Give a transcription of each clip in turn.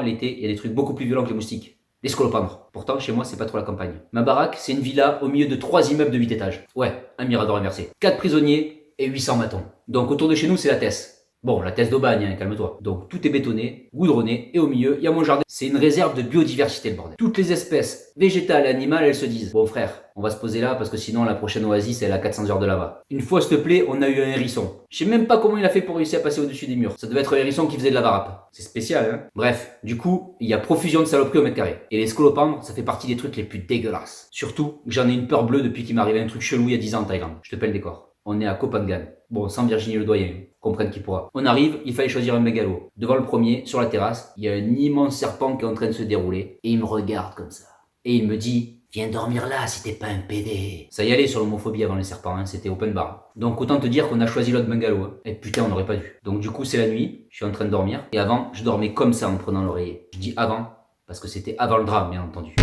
L'été, il y a des trucs beaucoup plus violents que les moustiques. Les scolopendres. Pourtant, chez moi, c'est pas trop la campagne. Ma baraque, c'est une villa au milieu de 3 immeubles de 8 étages. Ouais, un mirador inversé. 4 prisonniers et 800 matons. Donc autour de chez nous, c'est la Tesse. Bon, la Tesse d'Aubagne, hein, calme-toi. Donc tout est bétonné, goudronné, et au milieu, il y a mon jardin. C'est une réserve de biodiversité, le bordel. Toutes les espèces, végétales et animales, elles se disent: bon frère, on va se poser là parce que sinon la prochaine oasis, elle a 400 heures de là-bas. Une fois, s'il te plaît, on a eu un hérisson. Je sais même pas comment il a fait pour réussir à passer au-dessus des murs. Ça devait être l'hérisson qui faisait de la varap. C'est spécial, hein. Bref, du coup, il y a profusion de saloperies au mètre carré. Et les scolopendres, ça fait partie des trucs les plus dégueulasses. Surtout que j'en ai une peur bleue depuis qu'il m'est arrivé un truc chelou il y a 10 ans en Thaïlande. Je te pèle le décor. On est à Koh Phangan. Bon, sans Virginie Ledoyen, comprenne qui pourra. On arrive, il fallait choisir un mégalo. Devant le premier, sur la terrasse, il y a un immense serpent qui est en train de se dérouler. Et il me regarde comme ça. Et il me dit: viens dormir là si t'es pas un PD. Ça y allait sur l'homophobie avant les serpents, hein, c'était open bar. Donc autant te dire qu'on a choisi l'autre bungalow. Hein. Et putain, on n'aurait pas dû. Donc du coup, c'est la nuit, je suis en train de dormir. Et avant, je dormais comme ça en prenant l'oreiller. Je dis avant, parce que c'était avant le drame, bien entendu.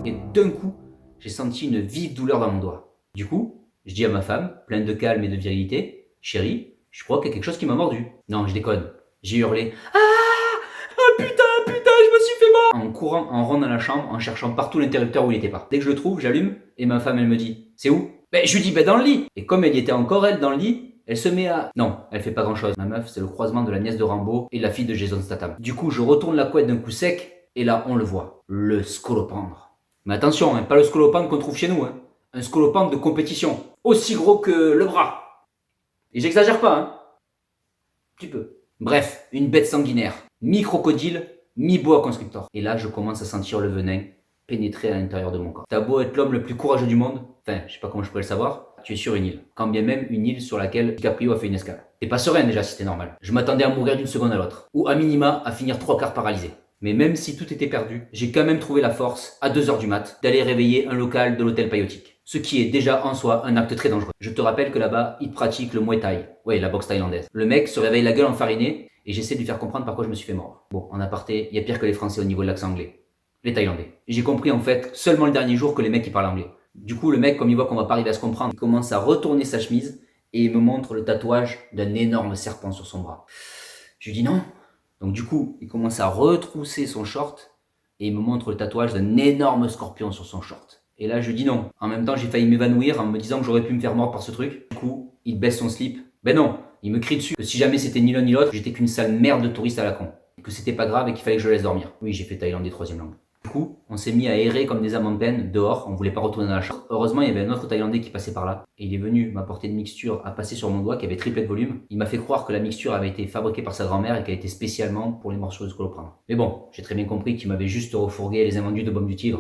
Et d'un coup, j'ai senti une vive douleur dans mon doigt. Du coup, je dis à ma femme, pleine de calme et de virilité: chérie, je crois qu'il y a quelque chose qui m'a mordu. Non, je déconne. J'ai hurlé: ah, oh putain, je me suis fait mort, en courant en rond dans la chambre, en cherchant partout l'interrupteur où il était pas. Dès que je le trouve, j'allume, et ma femme, elle me dit: c'est où? Je lui dis: dans le lit. Et comme elle y était encore, elle, dans le lit, elle se met à... Non, elle fait pas grand chose. Ma meuf, c'est le croisement de la nièce de Rambo et la fille de Jason Statham. Du coup, je retourne la couette d'un coup sec, et là, on le voit. Le scolopendre. Mais attention, hein, pas le scolopendre qu'on trouve chez nous. Hein. Un scolopendre de compétition. Aussi gros que le bras. Et j'exagère pas, hein. Tu peux. Bref, une bête sanguinaire. Mi-crocodile, mi-boa constrictor. Et là, je commence à sentir le venin pénétrer à l'intérieur de mon corps. T'as beau être l'homme le plus courageux du monde, enfin, je sais pas comment je pourrais le savoir, tu es sur une île. Quand bien même une île sur laquelle DiCaprio a fait une escale. T'es pas serein déjà si t'es normal. Je m'attendais à mourir d'une seconde à l'autre. Ou à minima, à finir 3/4 paralysé. Mais même si tout était perdu, j'ai quand même trouvé la force, à 2h du mat, d'aller réveiller un local de l'hôtel Payotique. Ce qui est déjà en soi un acte très dangereux. Je te rappelle que là-bas, ils pratiquent le Muay Thai. Ouais, la boxe thaïlandaise. Le mec se réveille la gueule enfarinée et j'essaie de lui faire comprendre par quoi je me suis fait mort. Bon, en aparté, il y a pire que les Français au niveau de l'accent anglais. Les Thaïlandais. Et j'ai compris en fait seulement le dernier jour que les mecs ils parlent anglais. Du coup, le mec, comme il voit qu'on va pas arriver à se comprendre, il commence à retourner sa chemise et il me montre le tatouage d'un énorme serpent sur son bras. Je lui dis non. Donc du coup, il commence à retrousser son short et il me montre le tatouage d'un énorme scorpion sur son short. Et là, je dis non. En même temps, j'ai failli m'évanouir en me disant que j'aurais pu me faire mort par ce truc. Du coup, il baisse son slip. Ben non, il me crie dessus que si jamais c'était ni l'un ni l'autre, j'étais qu'une sale merde de touriste à la con. Que c'était pas grave et qu'il fallait que je laisse dormir. Oui, j'ai fait thaïlandais 3e langue. Du coup, on s'est mis à errer comme des âmes en peine dehors, on voulait pas retourner dans la chambre. Heureusement, il y avait un autre Thaïlandais qui passait par là, et il est venu m'apporter une mixture à passer sur mon doigt qui avait triplé de volume. Il m'a fait croire que la mixture avait été fabriquée par sa grand-mère et qu'elle était spécialement pour les morsures de scolopendre. Mais bon, j'ai très bien compris qu'il m'avait juste refourgué les invendus de Baume du Tigre.